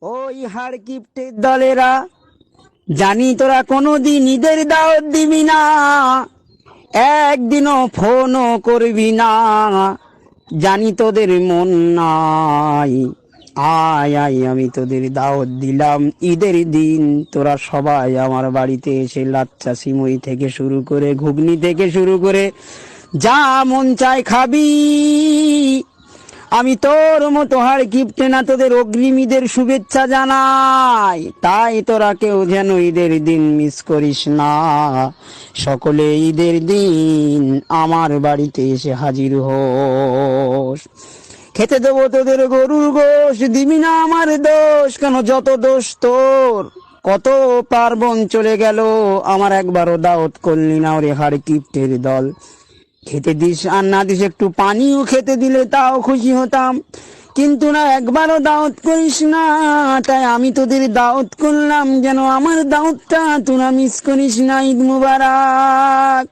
ওই হাড় কিপ্টের দলেরা, জানি তোরা কোনোদিন ঈদের দাওয়াত দিবি না, একদিনও ফোনও করবি না, জানি তোদের মন নাই। আয় আয়, আমি তোদের দাওয়াত দিলাম ঈদের দিন, তোরা সবাই আমার বাড়িতে এসে লাচ্চা সিমুই থেকে শুরু করে ঘুগনি থেকে শুরু করে যা মন চায় খাবি। আমি তোর মতো হাড় কিপ্টে না, তোদের অগ্রিম ঈদের শুভেচ্ছা জানাই। তাই তোরা কেউ যেন ঈদের দিন মিস করিস না, সকলে ঈদের দিন আমার বাড়িতে এসে হাজির হোস। খেতে দেবো তোদের গরুর গোশ, দিবি না আমার দোষ, কেন যত দোষ তোর। কত পার্বণ চলে গেল, আমার একবারও দাওয়াত করলি না ওরে হাড় কিপ্টের দল। খেতে দিস আর না দিস, একটু পানিও খেতে দিলে তাও খুশি হতাম, কিন্তু না, একবারও দাওয়াত করিস না। তাই আমি তোদের দাওয়াত করলাম, যেন আমার দাওয়াতটা তোরা মিস করিস না। ঈদ মুবারক।